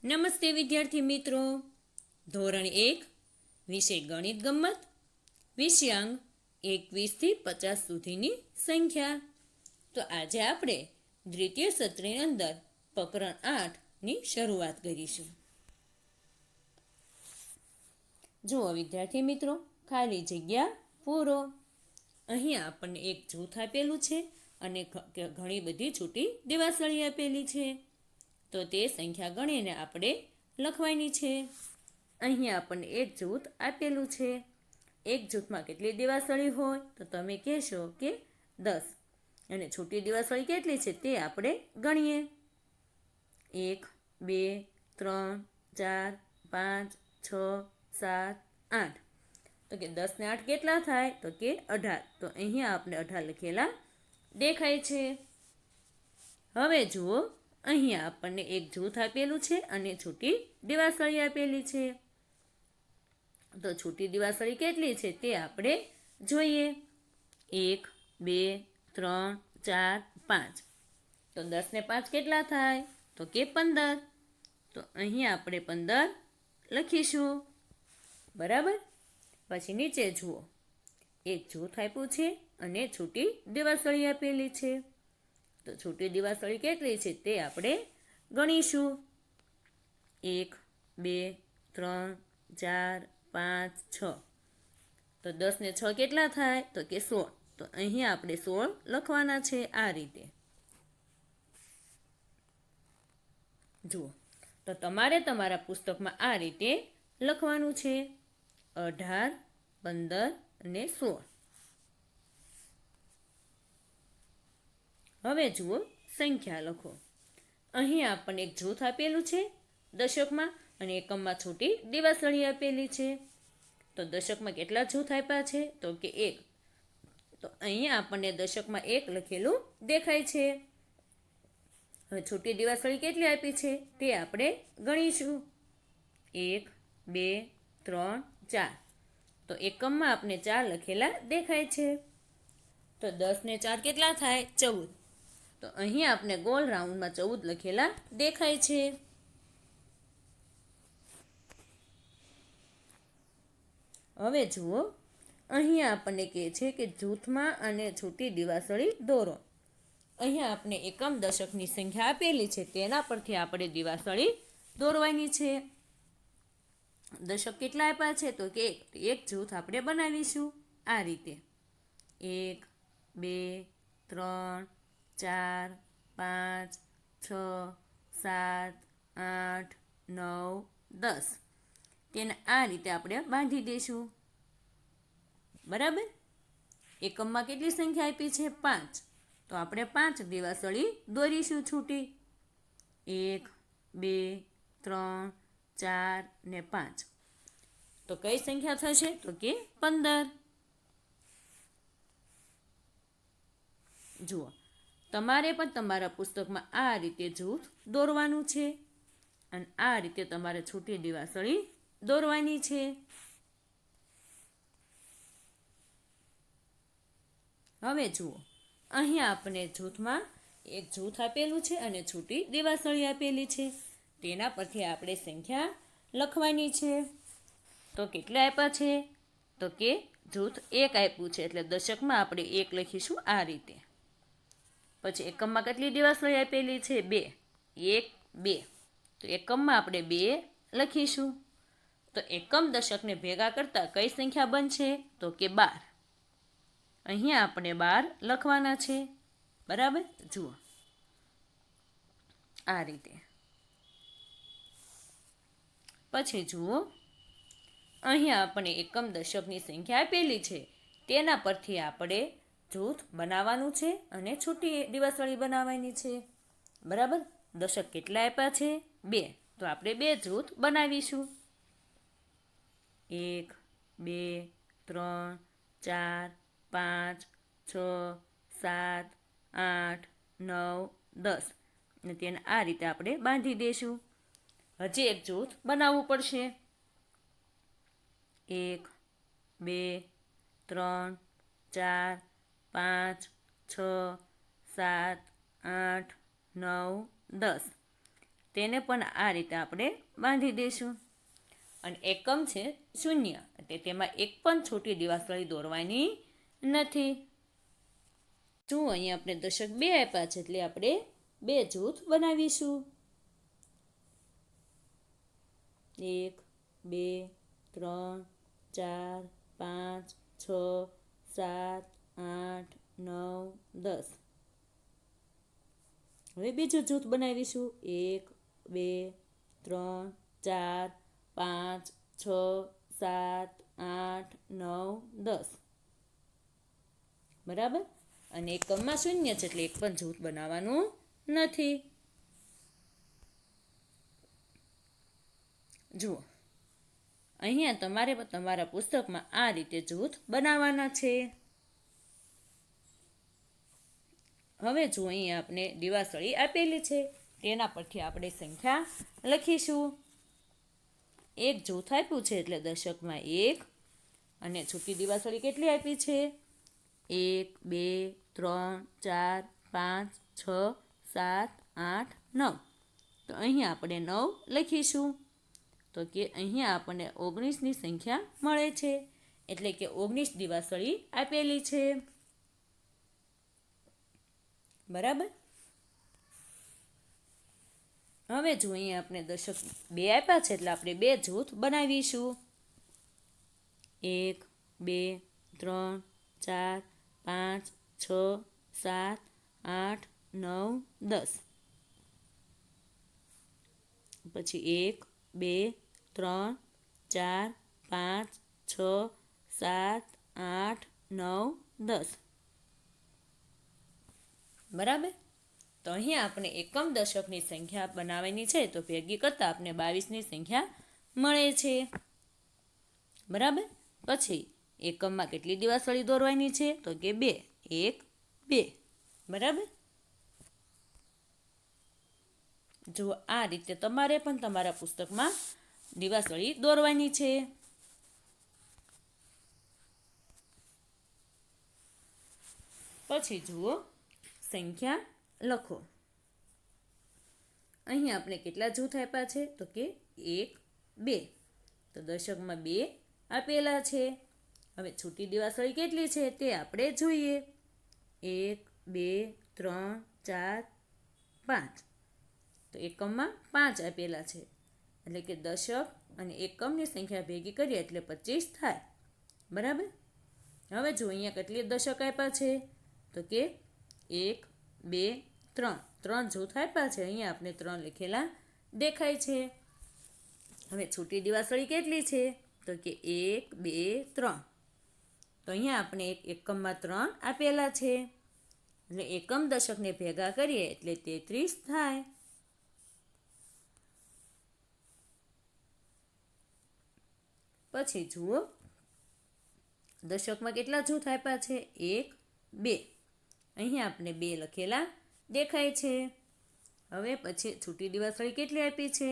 નમસ્તે વિદ્યાર્થી મિત્રો. ધોરણ 1 વિષય ગણિત ગમ્મત, વિષયાંક 21 થી 50 સુધીની સંખ્યા. તો આજે આપણે દ્વિતીય સત્રની અંદર પ્રકરણ 8ની શરૂઆત કરીશું. જુઓ વિદ્યાર્થી મિત્રો, ખાલી જગ્યા પૂરો. અહીંયા આપણને એક જૂથ આપેલું છે અને ઘણી બધી છૂટી દિવાસળી આપેલી છે. તો તે સંખ્યા ગણીને આપણે લખવાની છે. અહીંયા આપણને એક જૂથ આપેલું છે. એક જૂથમાં કેટલી દિવાસળી હોય તો તમે કહેશો કે 10. અને છૂટી દિવાસળી કેટલી છે તે આપણે ગણીએ. 1 2 3 4 5 6 7 8. તો કે 10 ને 8 કેટલા થાય તો કે 18. તો અહીંયા આપણે 18 લખેલા દેખાય છે. હવે જુઓ, અહીંયા આપણને એક જૂથ આપેલું છે અને છૂટી દિવાસળી આપેલી છે. તો છૂટી દિવાસળી કેટલી છે તે આપણે જોઈએ. 1 2 3 4 5. તો 10 ને 5 કેટલા થાય તો કે 15. તો અહીંયા આપણે 15 લખીશું. બરાબર. પછી નીચે જુઓ, એક જૂથ આપ્યું છે અને છૂટી દિવાસળી આપેલી છે. તો છૂટી દિવાસળી કેટલી છે તે આપણે ગણીશું. 1 2 3 4 5 6. તો 10 ને 6 કેટલા થાય તો કે 16. તો અહીંયા આપણે 16 લખવાના છે આ રીતે. જુઓ, તો તમારે તમારા પુસ્તકમાં આ રીતે લખવાનું છે. 18 15 અને 16. હવે જુઓ, સંખ્યા લખો. અહીં આપણને એક જૂથ આપેલું છે દશકમાં અને એકમમાં છૂટી દિવાસળી આપેલી છે. તો દશકમાં કેટલા જૂથ આપ્યા છે તો કે 1. તો અહીંયા આપણને દશકમાં 1 લખેલું દેખાય છે. હવે છૂટી દિવાસળી કેટલી આપી છે તે આપણે ગણીશું. 1 2 3 4. તો એકમમાં આપણે 4 લખેલા દેખાય છે. તો 10 ને 4 કેટલા થાય 14. તો અહીં આપણે ગોળ રાઉન્ડમાં 14 લખેલા દેખાય છે. હવે જુઓ, અહીંયા આપણને કહે છે કે જૂથમાં અને છૂટી દિવાસળી દોરો. અહીંયા આપણે એકમ દશકની સંખ્યા આપેલી છે તેના પરથી આપણે દિવાસળી દોરવાની છે. દશક કેટલા આપ્યા છે તો કે એક જૂથ આપણે બનાવીશું આ રીતે. 1 2 3 4 5 6 7 8 9 10. તેને આ રીતે આપણે બાંધી દઈશું. બરાબર. એકમમાં કેટલી સંખ્યા આપી છે 5. તો આપણે 5 દિવાસળી દોરીશું છૂટી. 1 2 3 4 ને 5. તો કઈ સંખ્યા થશે તો કે 15. જુઓ, તમારે પણ તમારા પુસ્તકમાં આ રીતે જૂથ દોરવાનું છે અને આ રીતે તમારે છૂટી દિવાસળી દોરવાની છે. હવે જુઓ, અહીંયા આપણે જૂથમાં એક જૂથ આપેલું છે અને છૂટી દિવાસળી આપેલી છે. તેના પરથી આપણે સંખ્યા લખવાની છે. તો કેટલા આપ્યા છે તો કે જૂથ 1 આપ્યું છે એટલે દશકમાં આપણે 1 લખીશું આ રીતે. પછી એકમમાં કેટલી દિવાસળી આપેલી છે 2. 1 2. તો એકમમાં આપણે 2 લખીશું. તો એકમ દશકને ભેગા કરતા કઈ સંખ્યા બનશે તો કે 12. અહીંયા આપણે 12 લખવાના છે. બરાબર. જુઓ આ રીતે. પછી જુઓ, અહીંયા આપણે એકમ દશકની સંખ્યા આપેલી છે તેના પરથી આપણે જૂથ બનાવવાનું છે અને છૂટી દિવાસળી બનાવવાની છે. બરાબર. દશક કેટલા આપ્યા છે 2. તો આપણે 2 જૂથ બનાવીશું. 1 2 3 4 5 6 7 8 9 10. અને તેને આ રીતે આપણે બાંધી દઈશું. હજી એક જૂથ બનાવવું પડશે. 1 2 3 4 5 6 7 8 9 10. તેને પણ આ રીતે આપણે બાંધી દઈશું. અને એકમ છે શૂન્ય, એટલે તેમાં એક પણ છોટી દિવાસળી દોરવાની નથી. જો અહીંયા આપણે દશક 2 આપ્યા છે, એટલે આપણે 2 જૂથ બનાવીશું. 1 2 3 4 5 6 7 8 9 10. હવે બીજું જૂથ બનાવીશું. 1 2 3 4 5 6 7 8 9 10. બરાબર. અને એકમમાં શૂન્ય છે, એટલે એક પણ જૂથ બનાવવાનું નથી. જુઓ, અહીંયા તમારે તમારા પુસ્તકમાં આ રીતે જૂથ બનાવવાના છે. હવે જો અહીંયા આપણે દિવાસળી આપેલી છે, તેના પરથી આપણે સંખ્યા લખીશું. એક જૂથ આપ્યું છે, એટલે દશકમાં 1. અને છૂટી દિવાસળી કેટલી આપી છે? 1 2 3 4 5 6 7 8 9. તો અહીંયા આપણે 9 લખીશું. તો કે અહીંયા આપણને 19ની સંખ્યા મળે છે, એટલે કે 19 દિવાસળી આપેલી છે. બરાબર. હવે જો અહીંયા આપણે દશક 2 આપ્યા છે, એટલે આપણે 2 જૂથ બનાવીશું. 1 2 3 4 5 6 7 8 9 10. પછી 1 2 3 4 5 6 7 8 9 10. બરાબર. તો અહીંયા આપણે એકમ દશકની સંખ્યા બનાવવાની છે, તો ભેગી કરતાં આપણે 22ની સંખ્યા મળે છે. બરાબર. પછી એકમમાં કેટલી દિવાસળી દોરવાની છે? તો કે 2. 1 2. બરાબર. જો આ રીતે તમારે પણ તમારા પુસ્તકમાં દિવાસળી દોરવાની છે. પછી જુઓ, સંખ્યા લખો. અહીં આપણે કેટલા જૂથ આપ્યા છે? તો કે 1 2. તો દશકમાં 2 આપેલા છે. હવે છૂટી દિવાસળી કેટલી છે તે આપણે જોઈએ. 1 2 3 4 5. તો એકમમાં 5 આપેલા છે, એટલે કે દશક અને એકમની સંખ્યા ભેગી કરીએ એટલે 25 થાય. બરાબર. હવે જો અહીંયા કેટલી દશક આપ્યા છે? તો કે 1 2 3. 3 જૂથ આપ્યા છે. અહીંયા આપણે 3 લખેલા દેખાય છે. હવે છૂટી દિવાસળી કેટલી છે? તો કે 1 2 3. તો અહીંયા આપણે એકમમાં 3 આપેલા છે, એટલે એકમ દશકને ભેગા કરીએ એટલે 33 થાય. પછી જુઓ, દશકમાં કેટલા જૂથ આપ્યા છે? 1 2. અહીંયા આપણે 2 લખેલા દેખાય છે. હવે પછી છૂટી દિવાસળી કેટલી આપી છે?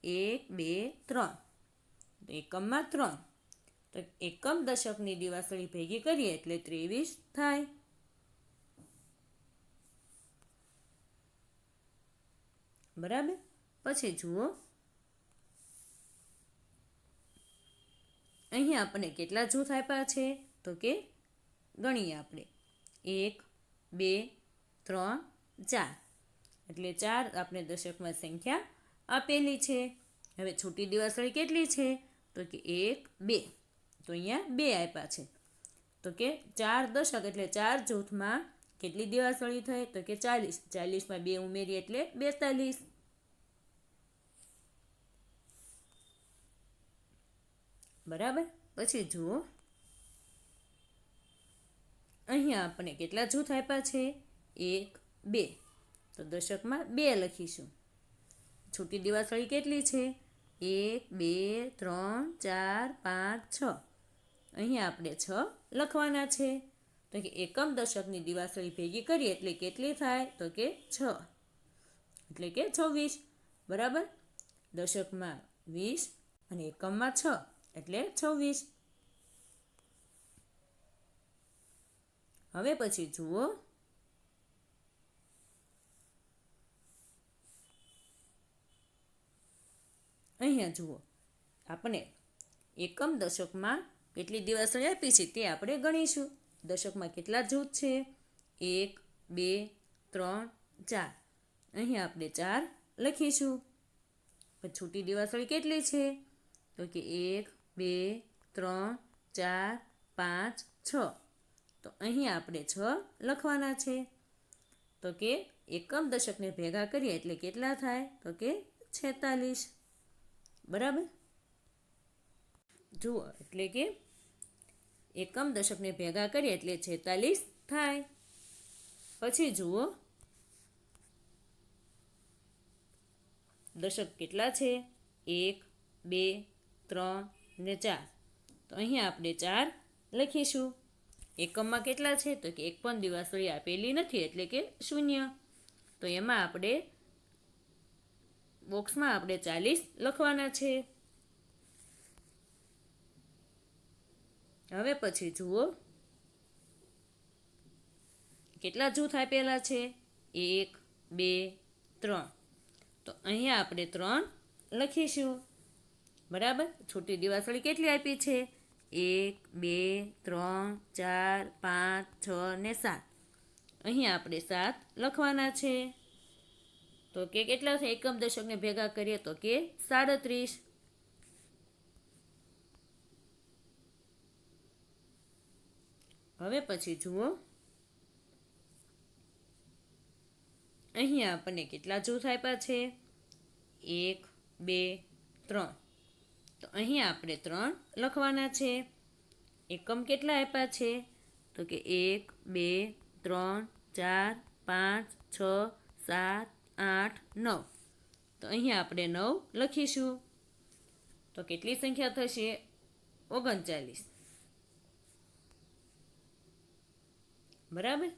1 2 3. તો એકમમાં 3. તો એકમ દશકની દિવાસળી ભેગી કરીએ એટલે 23 થાય. બરાબર. પછી જુઓ, અહીંયા આપણે કેટલા જૂથ આપ્યા છે? તો કે ગણીએ આપણે. 1 2 3 4. એટલે 4 આપણે દશકમાં સંખ્યા આપેલી છે. હવે છૂટી દિવાસળી કેટલી છે? તો કે 1 2. તો અહીંયા 2 આપ્યા છે. તો કે 4 દશક એટલે 4 જૂથમાં કેટલી દિવાસળી થઈ? તો કે 40. 40માં 2 ઉમેરીએ એટલે 42. બરાબર. પછી જુઓ, અહીંયા આપણે કેટલા જૂથ આપ્યા છે? 1 2. તો દશકમાં 2 લખીશું. છૂટી દિવાસળી કેટલી છે? 1 2 3 4 5 6. અહીંયા આપણે 6 લખવાના છે. તો કે એકમ દશકની દિવાસળી ભેગી કરીએ એટલે કેટલી થાય? તો કે 6, એટલે કે 26. બરાબર. દશકમાં 20 અને એકમમાં 6 એટલે 26. હવે પછી જુઓ, અહીંયા જુઓ, આપણે એકમ દશકમાં કેટલી દિવાસળી આપી છે તે આપણે ગણીશું. દશકમાં કેટલા જૂથ છે? 1, 2, 3, 4. અહીં આપણે 4 લખીશું. પણ છૂટી દિવાસળી કેટલી છે? તો કે 1, 2, 3, 4, 5, 6. તો અહીં આપણે 6 લખવાના છે. તો કે એકમ દશકને ભેગા કરીએ એટલે કેટલા થાય? તો કે 46. બરાબર? જુઓ, એટલે કે એકમ દશકને ભેગા કરીએ એટલે 46 થાય. પછી જુઓ, દશક કેટલા છે? 1, 2, 3 ને 4. તો અહીં આપણે 4 લખીશું. એકમમાં કેટલા છે? તો કે એક પણ દિવાસળી આપેલી નથી એટલે કે 0. તો એમાં આપણે બોક્સમાં આપણે 40 લખવાના છે. હવે પછી જુઓ, કેટલા જૂથ આપેલા છે? 1, 2, 3. તો અહીંયા આપણે 3 લખીશું. બરાબર? છૂટી દિવાસળી કેટલી આપી છે? 1, 2, 3, 4, 5, 6 ને 7. અહીં આપણે 7 લખવાના છે. તો કે કેટલા છે? એકમ દશકને ભેગા કરીએ તો કે 37. હવે પછી જુઓ, અહીંયા આપણને કેટલા જૂથ આપ્યા છે? 1, 2, 3. તો અહીં આપણે 3 લખવાના છે. એકમ કેટલા આપ્યા છે? તો કે 1, 2, 3, 4, 5, 6, 7, 8, 9. તો અહીં આપણે 9 લખીશું. તો કેટલી સંખ્યા થશે? 39. બરાબર?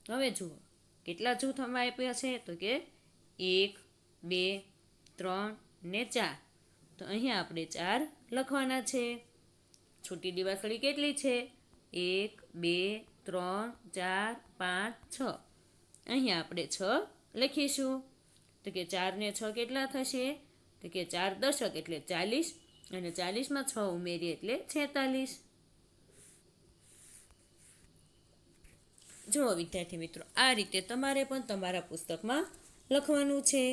હવે જુઓ, કેટલા જૂથ આમાં આપ્યા છે? તો કે 1, 2, 3 ને 4. તો અહીંયા આપણે 4 લખવાના છે. છૂટી દિવાસળી કેટલી છે? 1, 2, 3, 4, 5, 6. અહીંયા આપણે 6 લખીશું. તો કે 4 ને 6 કેટલા થશે? તો કે 4 દશક એટલે 40 અને 40માં 6 ઉમેરીએ એટલે 46. જુઓ વિદ્યાર્થી મિત્રો, આ રીતે તમારે પણ તમારા પુસ્તકમાં લખવાનું છે.